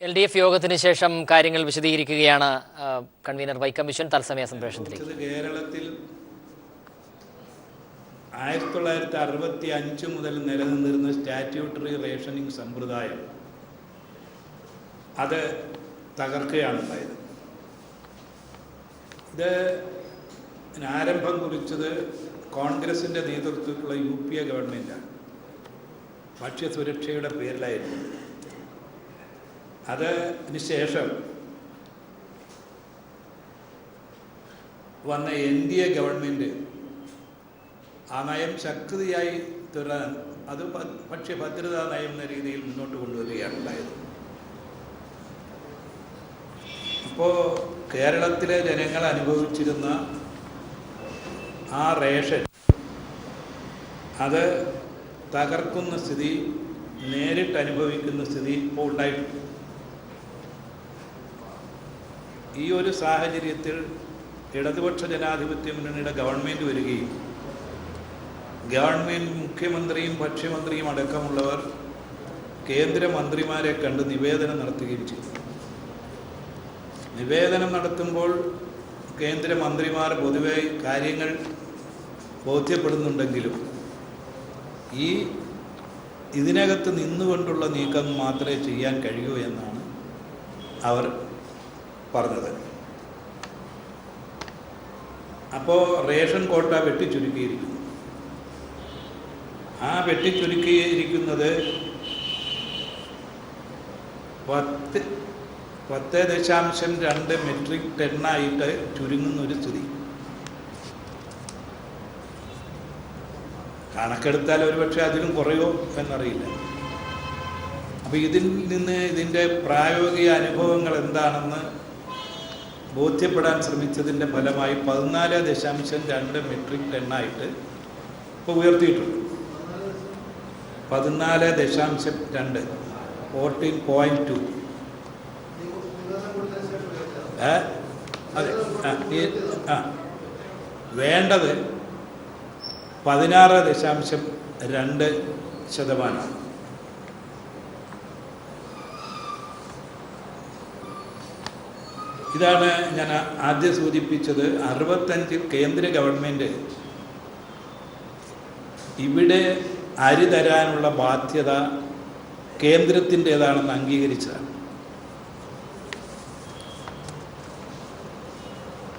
LDF യോഗത്തിന് ശേഷം കാര്യങ്ങൾ വിശദീകരിക്കുകയാണ് കൺവീനർ വൈക്കം വിശ്വൻ തത്സമയ സംപ്രേഷണത്തിലേക്ക്. കേരളത്തിൽ 1965 മുതൽ നിലനിന്നിരുന്ന സ്റ്റാറ്റ്യൂട്ടറി റേഷനിങ് സമ്പ്രദായം അത് തകർക്കുകയാണ് ഉണ്ടായത്. ഇത് ആരംഭം കുറിച്ചത് കോൺഗ്രസിൻ്റെ നേതൃത്വത്തിലുള്ള UPA ഗവൺമെൻറ്റാണ്. ഭക്ഷ്യസുരക്ഷയുടെ പേരിലായിരുന്നു. അതിന് ശേഷം വന്ന NDA ഗവൺമെൻറ് ആ നയം ശക്തിയായി തുടരാൻ അത് ഭക്ഷ്യഭദ്രതാ നയം എന്ന രീതിയിൽ മുന്നോട്ട് കൊണ്ടുവരികയാണ് ഉണ്ടായത്. ഇപ്പോൾ കേരളത്തിലെ ജനങ്ങൾ അനുഭവിച്ചിരുന്ന ആ റേഷൻ അത് തകർക്കുന്ന സ്ഥിതി, നേരിട്ട് അനുഭവിക്കുന്ന സ്ഥിതി ഇപ്പോൾ ഉണ്ടായിട്ടുണ്ട്. ഈ ഒരു സാഹചര്യത്തിൽ ഇടതുപക്ഷ ജനാധിപത്യ മുന്നണിയുടെ ഗവൺമെൻറ് വരികയും ഗവൺമെൻറ് മുഖ്യമന്ത്രിയും ഭക്ഷ്യമന്ത്രിയും അടക്കമുള്ളവർ കേന്ദ്രമന്ത്രിമാരെ കണ്ട് നിവേദനം നടത്തുകയും ചെയ്തു. നിവേദനം നടത്തുമ്പോൾ കേന്ദ്രമന്ത്രിമാർ പൊതുവെ കാര്യങ്ങൾ ബോധ്യപ്പെടുന്നുണ്ടെങ്കിലും ഇതിനകത്ത് നിന്നുകൊണ്ടുള്ള നീക്കം മാത്രമേ ചെയ്യാൻ കഴിയൂ എന്നാണ് അവർ പറഞ്ഞത്. അപ്പോൾ റേഷൻ കോട്ട വെട്ടിച്ചുരുക്കിയിരിക്കുന്നു. ആ വെട്ടിച്ചുരുക്കിയിരിക്കുന്നത് 10.2 മെട്രിക് ടണ്ണായിട്ട് ചുരുങ്ങുന്നൊരു സ്ഥിതി. കണക്കെടുത്താൽ ഒരുപക്ഷെ അതിലും കുറയോ എന്നറിയില്ല. അപ്പോൾ ഇതിൽ നിന്ന് ഇതിൻ്റെ പ്രായോഗിക അനുഭവങ്ങൾ എന്താണെന്ന് ബോധ്യപ്പെടാൻ ശ്രമിച്ചതിൻ്റെ ഫലമായി 14.2 മെട്രിക് ടണ്ണായിട്ട് ഇപ്പോൾ ഉയർത്തിയിട്ടുണ്ട്. 14.2 14.2 അതെ. വേണ്ടത് 16.2%. ഇതാണ് ഞാൻ ആദ്യം സൂചിപ്പിച്ചത്. 65 കേന്ദ്ര ഗവൺമെൻറ് ഇവിടെ അരി തരാനുള്ള ബാധ്യത കേന്ദ്രത്തിൻ്റേതാണെന്ന് അംഗീകരിച്ചതാണ്.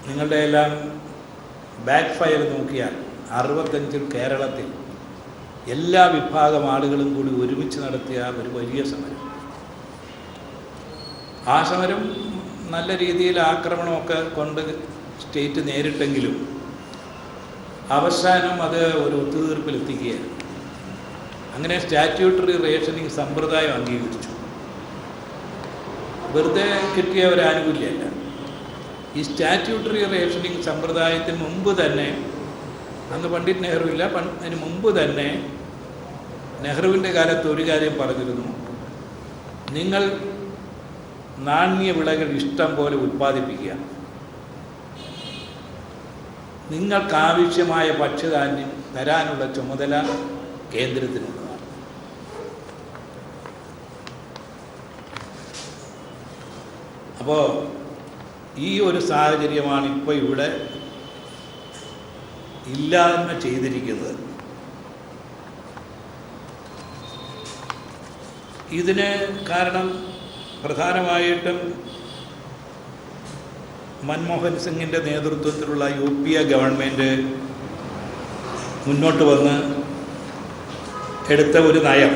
നിങ്ങളുടെ എല്ലാം ബാക്ക് ഫയർ നോക്കിയാൽ 65 കേരളത്തിൽ എല്ലാ വിഭാഗം ആളുകളും കൂടി ഒരുമിച്ച് നടത്തിയ ഒരു വലിയ സമരം. ആ സമരം നല്ല രീതിയിൽ ആക്രമണമൊക്കെ കൊണ്ട് സ്റ്റേറ്റ് നേരിട്ടെങ്കിലും അവസാനം അത് ഒരു ഒത്തുതീർപ്പിലെത്തിക്കുകയാണ്. അങ്ങനെ സ്റ്റാറ്റ്യൂട്ടറി റേഷനിങ് സമ്പ്രദായം അംഗീകരിച്ചു. വെറുതെ കിട്ടിയ ഒരു ആനുകൂല്യമല്ല. ഈ സ്റ്റാറ്റ്യൂട്ടറി റേഷനിങ് സമ്പ്രദായത്തിന് മുമ്പ് തന്നെ, അന്ന് പണ്ഡിറ്റ് നെഹ്റു ഇല്ല, അതിന് മുമ്പ് തന്നെ നെഹ്റുവിൻ്റെ കാലത്ത് ഒരു കാര്യം പറഞ്ഞിരുന്നു: നിങ്ങൾ നാണ്യ വിളകൾ ഇഷ്ടം പോലെ ഉൽപ്പാദിപ്പിക്കുക, നിങ്ങൾക്കാവശ്യമായ ഭക്ഷ്യധാന്യം തരാനുള്ള ചുമതല കേന്ദ്രത്തിനുള്ളതാണ്. അപ്പോൾ ഈ ഒരു സാഹചര്യമാണ് ഇപ്പോൾ ഇവിടെ ഇല്ലായ്മ ചെയ്തിരിക്കുന്നത്. ഇതിന് കാരണം പ്രധാനമായിട്ടും മൻമോഹൻ സിംഗിൻ്റെ നേതൃത്വത്തിലുള്ള UPA ഗവൺമെൻറ് മുന്നോട്ട് വന്ന് എടുത്ത ഒരു നയം,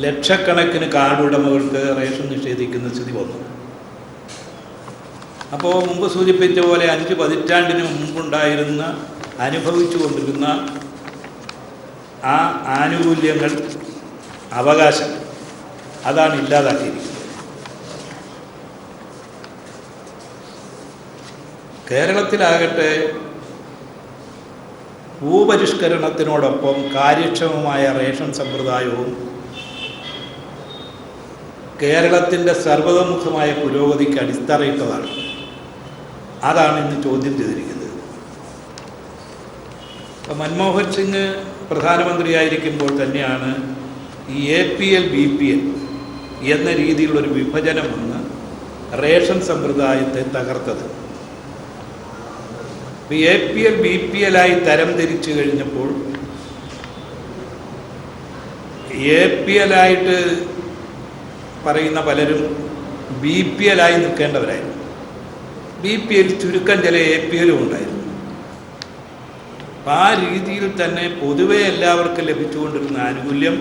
ലക്ഷക്കണക്കിന് കാർഡ് ഉടമകൾക്ക് റേഷൻ നിഷേധിക്കുന്ന സ്ഥിതി വന്നു. അപ്പോൾ മുമ്പ് സൂചിപ്പിച്ച പോലെ 5 പതിറ്റാണ്ടിന് മുമ്പുണ്ടായിരുന്ന അനുഭവിച്ചു കൊണ്ടിരുന്ന ആ ആനുകൂല്യങ്ങൾ, അവകാശം, അതാണ് ഇല്ലാതാക്കിയിരിക്കുന്നത്. കേരളത്തിലാകട്ടെ ഭൂപരിഷ്കരണത്തിനോടൊപ്പം കാര്യക്ഷമമായ റേഷൻ സമ്പ്രദായവും കേരളത്തിൻ്റെ സർവതോമുഖമായ പുരോഗതിക്ക് അടിത്തറയിട്ടതാണ്. അതാണ് ഇന്ന് ചോദ്യം ചെയ്തിരിക്കുന്നത്. മൻമോഹൻ സിംഗ് പ്രധാനമന്ത്രിയായിരിക്കുമ്പോൾ തന്നെയാണ് ഈ APL BPL എന്ന രീതിയിലുള്ളൊരു വിഭജനം വന്ന് റേഷൻ സമ്പ്രദായത്തെ തകർത്തത്. APL BPL ആയി തരംതിരിച്ചു കഴിഞ്ഞപ്പോൾ APL ആയിട്ട് പറയുന്ന പലരും BPL ആയി നിൽക്കേണ്ടവരായിരുന്നു. BPL ചുരുക്കം ചില APLും ഉണ്ടായിരുന്നു. അപ്പം ആ രീതിയിൽ തന്നെ പൊതുവെ എല്ലാവർക്കും ലഭിച്ചുകൊണ്ടിരുന്ന ആനുകൂല്യം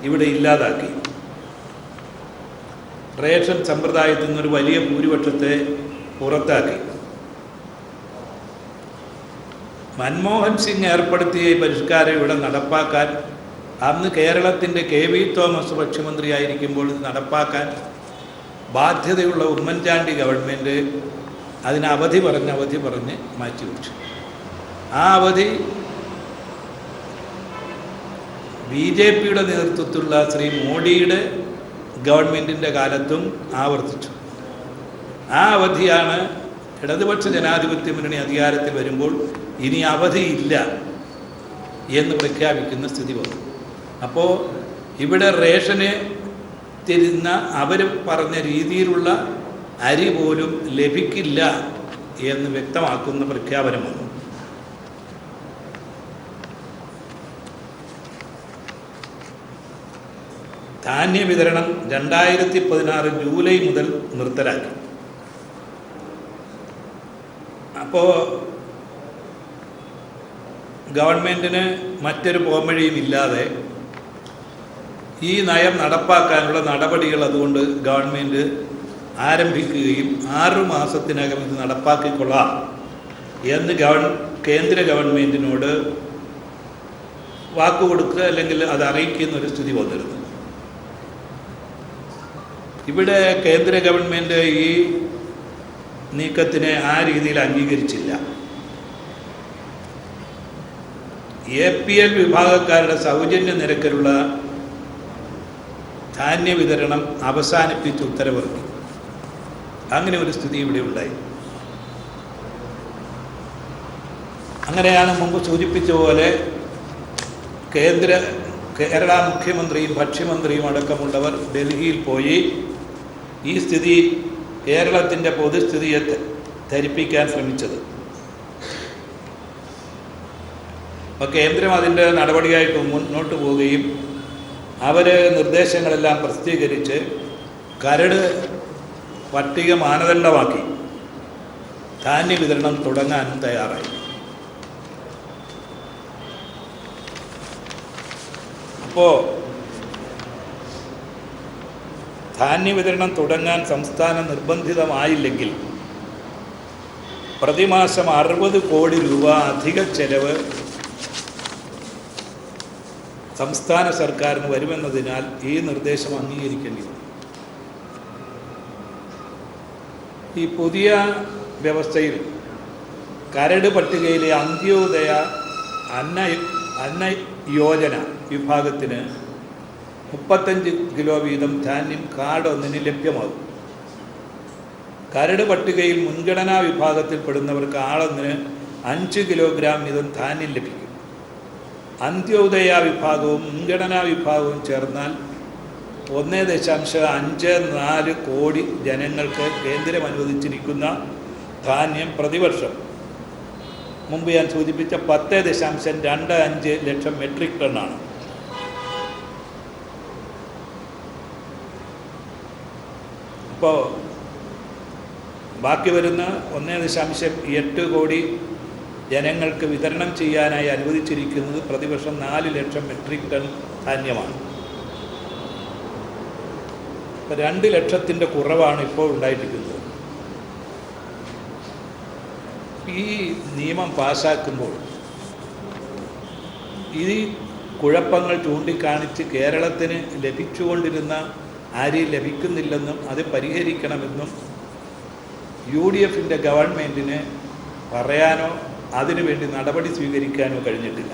ഇവിടെ ഇല്ലാതാക്കി. റേഷൻ സമ്പ്രദായത്തിൽ നിന്നൊരു വലിയ ഭൂരിപക്ഷത്തെ പുറത്താക്കി. മൻമോഹൻ സിംഗ് ഏർപ്പെടുത്തിയ ഈ പരിഷ്കാരം ഇവിടെ നടപ്പാക്കാൻ അന്ന് കേരളത്തിൻ്റെ KV തോമസ് ഭക്ഷ്യമന്ത്രിയായിരിക്കുമ്പോൾ ഇത് നടപ്പാക്കാൻ ബാധ്യതയുള്ള ഉമ്മൻചാണ്ടി ഗവൺമെൻറ് അതിന് അവധി പറഞ്ഞ് മാറ്റിവെച്ചു. ആ അവധി BJPയുടെ നേതൃത്വത്തിലുള്ള ശ്രീ മോഡിയുടെ ഗവൺമെൻറ്റിൻ്റെ കാലത്തും ആവർത്തിച്ചു. ആ അവധിയാണ് ഇടതുപക്ഷ ജനാധിപത്യ മുന്നണി അധികാരത്തിൽ വരുമ്പോൾ ഇനി അവധിയില്ല എന്ന് പ്രഖ്യാപിക്കുന്ന സ്ഥിതി വന്നു. അപ്പോൾ ഇവിടെ റേഷന് തരുന്ന അവർ പറഞ്ഞ രീതിയിലുള്ള അരി പോലും ലഭിക്കില്ല എന്ന് വ്യക്തമാക്കുന്ന പ്രഖ്യാപനം വന്നു. ധാന്യ വിതരണം 2016 ജൂലൈ മുതൽ നിർത്തലാക്കി. അപ്പോൾ ഗവൺമെൻറ്റിന് മറ്റൊരു പോംവഴിയും ഇല്ലാതെ ഈ നയം നടപ്പാക്കാനുള്ള നടപടികൾ അതുകൊണ്ട് ഗവൺമെൻറ് ആരംഭിക്കുകയും 6 മാസത്തിനകം ഇത് നടപ്പാക്കിക്കൊള്ളാം എന്ന് കേന്ദ്ര ഗവൺമെൻറ്റിനോട് വാക്കുകൊടുക്കുക അല്ലെങ്കിൽ അത് അറിയിക്കുന്ന ഒരു സ്ഥിതി വന്നിരുന്നു. ഇവിടെ കേന്ദ്ര ഗവൺമെൻറ് ഈ നീക്കത്തിനെ ആ രീതിയിൽ അംഗീകരിച്ചില്ല. APL വിഭാഗക്കാരുടെ സൗജന്യ നിരക്കിലുള്ള ധാന്യ വിതരണം അവസാനിപ്പിച്ച് ഉത്തരവിറക്കി. അങ്ങനെ ഒരു സ്ഥിതി ഇവിടെ ഉണ്ടായി. അങ്ങനെയാണ് മുമ്പ് സൂചിപ്പിച്ച പോലെ കേരള മുഖ്യമന്ത്രിയും ഭക്ഷ്യമന്ത്രിയും അടക്കമുള്ളവർ ഡൽഹിയിൽ പോയി ഈ സ്ഥിതി കേരളത്തിൻ്റെ പൊതുസ്ഥിതിയെ ധരിപ്പിക്കാൻ ശ്രമിച്ചത്. അപ്പോൾ കേന്ദ്രം അതിൻ്റെ നടപടിയായിട്ട് മുന്നോട്ട് പോവുകയും അവർ നിർദ്ദേശങ്ങളെല്ലാം പ്രസിദ്ധീകരിച്ച് കരട് പട്ടിക മാനദണ്ഡമാക്കി ധാന്യ വിതരണം തുടങ്ങാനും തയ്യാറായി. അപ്പോൾ ധാന്യ വിതരണം തുടങ്ങാൻ സംസ്ഥാനം നിർബന്ധിതമായില്ലെങ്കിൽ പ്രതിമാസം 60 കോടി രൂപ അധിക ചെലവ് സംസ്ഥാന സർക്കാരിന് വരുമെന്നതിനാൽ ഈ നിർദ്ദേശം അംഗീകരിക്കേണ്ടി വന്നു. ഈ പുതിയ വ്യവസ്ഥയിൽ കരട് പട്ടികയിലെ അന്ത്യോദയ അന്ന യോജന വിഭാഗത്തിന് 35 കിലോ വീതം ധാന്യം കാർഡ് ഒന്നിന് ലഭ്യമാകും. കരട് പട്ടികയിൽ മുൻഗണനാ വിഭാഗത്തിൽപ്പെടുന്നവർക്ക് ആളൊന്നിന് 5 കിലോഗ്രാം വീതം ധാന്യം ലഭിക്കും. അന്ത്യോദയ വിഭാഗവും മുൻഗണനാ വിഭാഗവും ചേർന്നാൽ 1.54 കോടി ജനങ്ങൾക്ക് കേന്ദ്രം അനുവദിച്ചിരിക്കുന്ന ധാന്യം പ്രതിവർഷം മുമ്പ് ഞാൻ സൂചിപ്പിച്ച 10.25 ലക്ഷം മെട്രിക് ടണ്ണാണ്. അപ്പോൾ ബാക്കി വരുന്ന 1.8 കോടി ജനങ്ങൾക്ക് വിതരണം ചെയ്യാനായി അനുവദിച്ചിരിക്കുന്നത് പ്രതിവർഷം 4 ലക്ഷം മെട്രിക് ടൺ ധാന്യമാണ്. അപ്പോൾ 2 ലക്ഷത്തിൻ്റെ കുറവാണ് ഇപ്പോൾ ഉണ്ടായിരിക്കുന്നത്. ഈ നിയമം പാസ്സാക്കുമ്പോൾ ഈ കുഴപ്പങ്ങൾ ചൂണ്ടിക്കാണിച്ച് കേരളത്തിന് ലഭിച്ചുകൊണ്ടിരുന്ന അരി ലഭിക്കുന്നില്ലെന്നും അത് പരിഹരിക്കണമെന്നും UDFൻ്റെ ഗവൺമെൻറ്റിന് പറയാനോ അതിനുവേണ്ടി നടപടി സ്വീകരിക്കാനോ കഴിഞ്ഞിട്ടില്ല.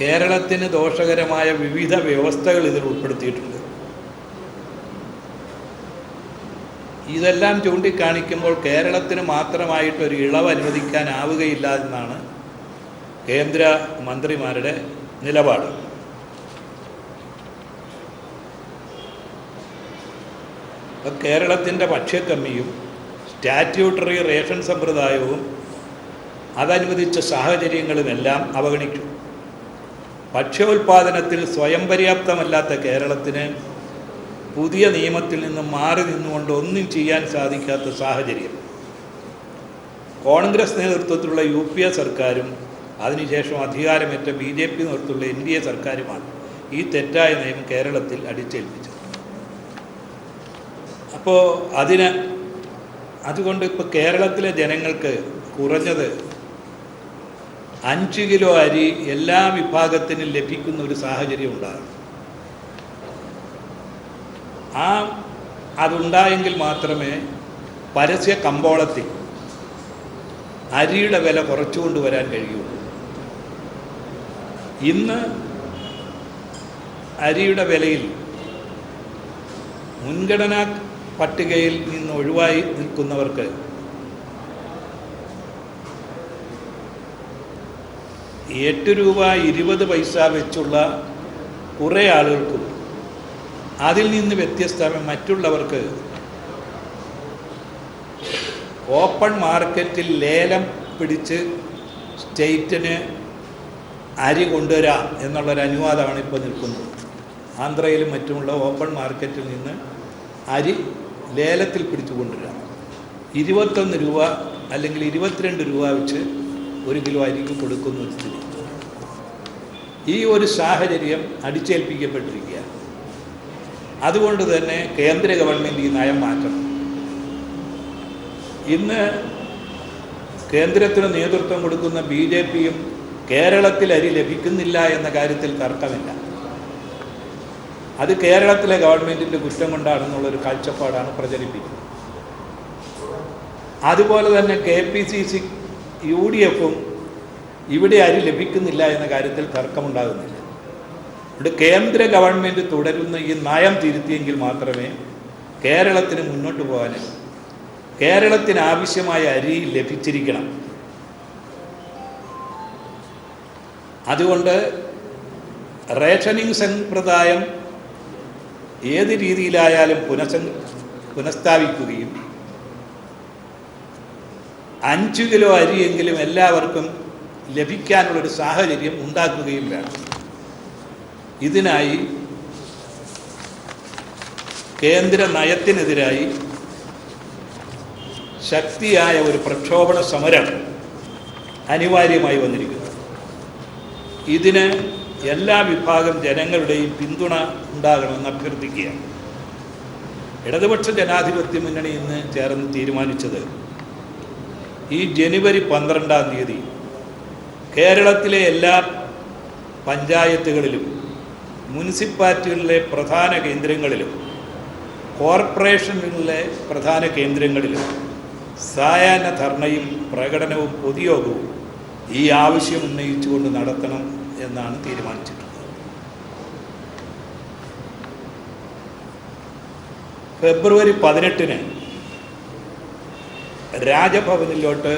കേരളത്തിന് ദോഷകരമായ വിവിധ വ്യവസ്ഥകൾ ഇതിൽ ഉൾപ്പെടുത്തിയിട്ടുണ്ട്. ഇതെല്ലാം ചൂണ്ടിക്കാണിക്കുമ്പോൾ കേരളത്തിന് മാത്രമായിട്ടൊരു ഇളവ് അനുവദിക്കാനാവുകയില്ല എന്നാണ് കേന്ദ്ര മന്ത്രിമാരുടെ നിലപാട്. അപ്പോൾ കേരളത്തിൻ്റെ ഭക്ഷ്യക്കമ്മിയും സ്റ്റാറ്റ്യൂട്ടറി റേഷൻ സമ്പ്രദായവും അതനുവദിച്ച സാഹചര്യങ്ങളുമെല്ലാം അവഗണിച്ചു. ഭക്ഷ്യോൽപാദനത്തിൽ സ്വയം പര്യാപ്തമല്ലാത്ത കേരളത്തിന് പുതിയ നിയമത്തിൽ നിന്നും മാറി നിന്നുകൊണ്ട് ഒന്നും ചെയ്യാൻ സാധിക്കാത്ത സാഹചര്യം. കോൺഗ്രസ് നേതൃത്വത്തിലുള്ള UPA സർക്കാരും അതിനുശേഷം അധികാരമേറ്റ BJP നേതൃത്വത്തിലുള്ള NDA സർക്കാരുമാണ് ഈ തെറ്റായ നയം കേരളത്തിൽ അടിച്ചേൽപ്പിച്ചത്. അപ്പോൾ അതുകൊണ്ട് ഇപ്പോൾ കേരളത്തിലെ ജനങ്ങൾക്ക് കുറഞ്ഞത് 5 കിലോ അരി എല്ലാ വിഭാഗത്തിനും ലഭിക്കുന്ന ഒരു സാഹചര്യം ഉണ്ടാകും. അതുണ്ടായെങ്കിൽ മാത്രമേ പരസ്യ കമ്പോളത്തിൽ അരിയുടെ വില കുറച്ചുകൊണ്ടുവരാൻ കഴിയുള്ളൂ. ഇന്ന് അരിയുടെ വിലയിൽ മുൻഗണനാ പട്ടികയിൽ നിന്ന് ഒഴിവായി നിൽക്കുന്നവർക്ക് ₹8.20 വെച്ചുള്ള കുറേ ആളുകൾക്കും അതിൽ നിന്ന് വ്യത്യസ്തമായി മറ്റുള്ളവർക്ക് ഓപ്പൺ മാർക്കറ്റിൽ ലേലം പിടിച്ച് സ്റ്റേറ്റിന് അരി കൊണ്ടുവരാം എന്നുള്ളൊരു അനുവാദമാണ് ഇപ്പോൾ നിൽക്കുന്നത്. ആന്ധ്രയിലും മറ്റുമുള്ള ഓപ്പൺ മാർക്കറ്റിൽ നിന്ന് അരി ലേലത്തിൽ പിടിച്ചു കൊണ്ടുവരാം. ₹21 അല്ലെങ്കിൽ ₹22 വെച്ച് 1 കിലോ അരിക്ക് കൊടുക്കുന്ന ഒരു സ്ഥിതി. ഈ ഒരു സാഹചര്യം അടിച്ചേൽപ്പിക്കപ്പെട്ടിരിക്കുകയാണ്. അതുകൊണ്ട് തന്നെ കേന്ദ്ര ഗവൺമെൻറ് ഈ നയം മാറ്റണം. ഇന്ന് കേന്ദ്രത്തിന് നേതൃത്വം കൊടുക്കുന്ന BJPയും കേരളത്തിൽ അരി ലഭിക്കുന്നില്ല എന്ന കാര്യത്തിൽ തർക്കമില്ല. അത് കേരളത്തിലെ ഗവൺമെൻറ്റിൻ്റെ കുറ്റം കൊണ്ടാണെന്നുള്ളൊരു കാഴ്ചപ്പാടാണ് പ്രചരിപ്പിക്കുന്നത്. അതുപോലെ തന്നെ KPCC UDFും ഇവിടെ അരി ലഭിക്കുന്നില്ല എന്ന കാര്യത്തിൽ തർക്കമുണ്ടാകുന്നില്ല. ഇവിടെ കേന്ദ്ര ഗവൺമെൻറ് തുടരുന്ന ഈ നയം തിരുത്തിയെങ്കിൽ മാത്രമേ കേരളത്തിന് മുന്നോട്ട് പോകാനും കേരളത്തിന് ആവശ്യമായ അരി ലഭിച്ചിരിക്കണം. അതുകൊണ്ട് റേഷനിങ് സമ്പ്രദായം ഏത് രീതിയിലായാലും പുനഃസ്ഥാപിക്കുകയും 5 കിലോ അരിയെങ്കിലും എല്ലാവർക്കും ലഭിക്കാനുള്ളൊരു സാഹചര്യം ഉണ്ടാക്കുകയും വേണം. ഇതിനായി കേന്ദ്ര നയത്തിനെതിരായി ശക്തിയായ ഒരു പ്രക്ഷോഭണ സമരം അനിവാര്യമായി വന്നിരിക്കുന്നു. ഇതിന് എല്ലാ വിഭാഗം ജനങ്ങളുടെയും പിന്തുണ ഉണ്ടാകണമെന്ന് അഭ്യർത്ഥിക്കുകയാണ്. ഇടതുപക്ഷ ജനാധിപത്യ മുന്നണി ഇന്ന് ചേർന്ന് തീരുമാനിച്ചത് ഈ ജനുവരി 12 കേരളത്തിലെ എല്ലാ പഞ്ചായത്തുകളിലും മുനിസിപ്പാലിറ്റികളിലെ പ്രധാന കേന്ദ്രങ്ങളിലും കോർപ്പറേഷനുകളിലെ പ്രധാന കേന്ദ്രങ്ങളിലും സായാഹ്ന ധർണയും പ്രകടനവും പൊതുയോഗവും ഈ ആവശ്യം ഉന്നയിച്ചുകൊണ്ട് നടത്തണം എന്നാണ് തീരുമാനിച്ചിട്ടുള്ളത്. ഫെബ്രുവരി 18 രാജഭവനിലോട്ട്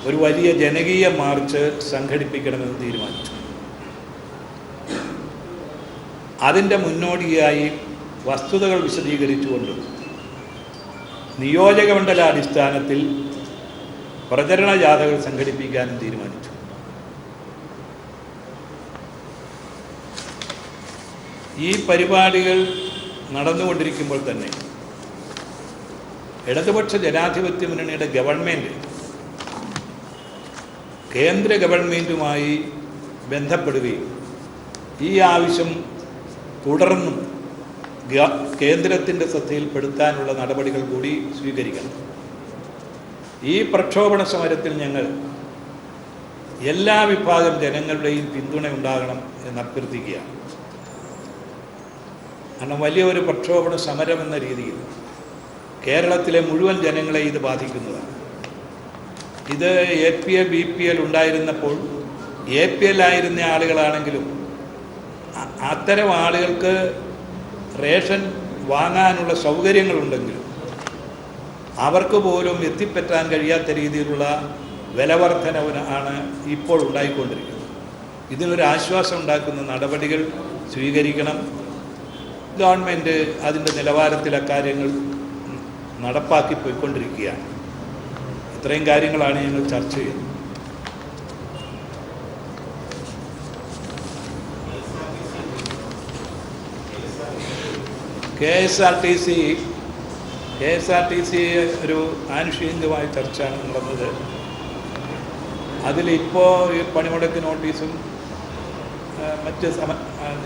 ഒരു വലിയ ജനകീയ മാർച്ച് സംഘടിപ്പിക്കണമെന്ന് തീരുമാനിച്ചു. അതിൻ്റെ മുന്നോടിയായി വസ്തുതകൾ വിശദീകരിച്ചുകൊണ്ട് നിയോജകമണ്ഡലാടിസ്ഥാനത്തിൽ പ്രചരണ ജാഥകൾ സംഘടിപ്പിക്കാനും തീരുമാനിച്ചു. ഈ പരിപാടികൾ നടന്നുകൊണ്ടിരിക്കുമ്പോൾ തന്നെ ഇടതുപക്ഷ ജനാധിപത്യ മുന്നണിയുടെ ഗവൺമെൻറ് കേന്ദ്ര ഗവൺമെൻറ്റുമായി ബന്ധപ്പെടുകയും ഈ ആവശ്യം തുടർന്നും കേന്ദ്രത്തിൻ്റെ ശ്രദ്ധയിൽപ്പെടുത്താനുള്ള നടപടികൾ കൂടി സ്വീകരിക്കണം. ഈ പ്രക്ഷോഭണ സമരത്തിൽ ഞങ്ങൾ എല്ലാ വിഭാഗം ജനങ്ങളുടെയും പിന്തുണ ഉണ്ടാകണം എന്ന് അഭ്യർത്ഥിക്കുകയാണ്. കാരണം വലിയൊരു പ്രക്ഷോഭണ സമരം എന്ന രീതിയിൽ കേരളത്തിലെ മുഴുവൻ ജനങ്ങളെ ഇത് ബാധിക്കുന്നതാണ്. ഇത് APL BPL ഉണ്ടായിരുന്നപ്പോൾ APL ആയിരുന്ന ആളുകളാണെങ്കിലും അത്തരം ആളുകൾക്ക് റേഷൻ വാങ്ങാനുള്ള സൗകര്യങ്ങളുണ്ടെങ്കിലും അവർക്ക് പോലും എത്തിപ്പറ്റാൻ കഴിയാത്ത രീതിയിലുള്ള വിലവർദ്ധനവിനാണ് ഇപ്പോൾ ഉണ്ടായിക്കൊണ്ടിരിക്കുന്നത്. ഇതിനൊരു ആശ്വാസം ഉണ്ടാക്കുന്ന നടപടികൾ സ്വീകരിക്കണം. ഗവൺമെൻറ് അതിൻ്റെ നിലവാരത്തിൽ അക്കാര്യങ്ങൾ നടപ്പാക്കി പോയിക്കൊണ്ടിരിക്കുകയാണ്. ഇത്രയും കാര്യങ്ങളാണ് ഞങ്ങൾ ചർച്ച ചെയ്യുന്നത്. K S R T C ഒരു ആനുഷംഗികമായ ചർച്ചയാണ് നടന്നത്. അതിലിപ്പോൾ ഈ പണിമുടക്ക് നോട്ടീസും മറ്റ്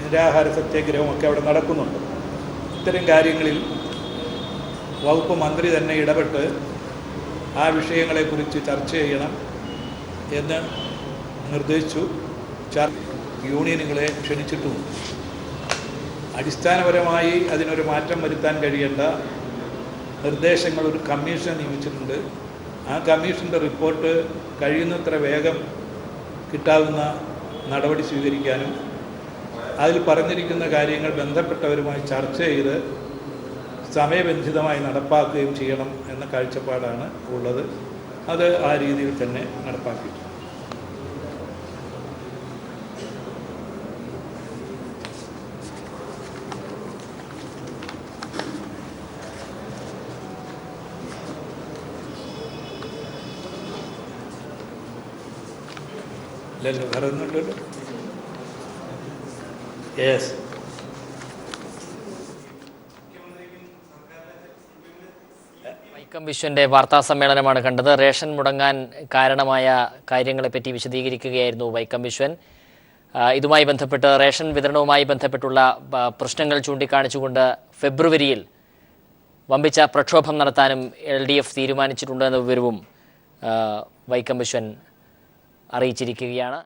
നിരാഹാര സത്യാഗ്രഹവും ഒക്കെ അവിടെ നടക്കുന്നുണ്ട്. ഇത്തരം കാര്യങ്ങളിൽ വകുപ്പ് മന്ത്രി തന്നെ ഇടപെട്ട് ആ വിഷയങ്ങളെക്കുറിച്ച് ചർച്ച ചെയ്യണം എന്ന് നിർദ്ദേശിച്ചു. യൂണിയനുകളെ ക്ഷണിച്ചിട്ടുമുണ്ട്. അടിസ്ഥാനപരമായി അതിനൊരു മാറ്റം വരുത്താൻ കഴിയേണ്ട നിർദ്ദേശങ്ങൾ ഒരു കമ്മീഷനെ നിയമിച്ചിട്ടുണ്ട്. ആ കമ്മീഷൻ്റെ റിപ്പോർട്ട് കഴിയുന്നത്ര വേഗം കിട്ടാവുന്ന നടപടി സ്വീകരിക്കാനും അതിൽ പറഞ്ഞിരിക്കുന്ന കാര്യങ്ങൾ ബന്ധപ്പെട്ടവരുമായി ചർച്ച ചെയ്ത് സമയബന്ധിതമായി നടപ്പാക്കുകയും ചെയ്യണം എന്ന കാഴ്ചപ്പാടാണ് ഉള്ളത്. അത് ആ രീതിയിൽ തന്നെ നടപ്പാക്കി. ഇല്ലല്ലോ, വേറെ ഒന്നുമില്ലല്ലോ. യെസ്, വൈക്കം വിശ്വന്റെ വാർത്താ സമ്മേളനമാണ് കണ്ടത്. റേഷൻ മുടങ്ങാൻ കാരണമായ കാര്യങ്ങളെപ്പറ്റി വിശദീകരിക്കുകയായിരുന്നു വൈക്കം വിശ്വൻ. ഇതുമായി ബന്ധപ്പെട്ട് റേഷൻ വിതരണവുമായി ബന്ധപ്പെട്ടുള്ള പ്രശ്നങ്ങൾ ചൂണ്ടിക്കാണിച്ചുകൊണ്ട് ഫെബ്രുവരിയിൽ വമ്പിച്ച പ്രക്ഷോഭം നടത്താനും LDF തീരുമാനിച്ചിട്ടുണ്ട് എന്ന വിവരവും വൈക്കം വിശ്വൻ അറിയിച്ചിരിക്കുകയാണ്.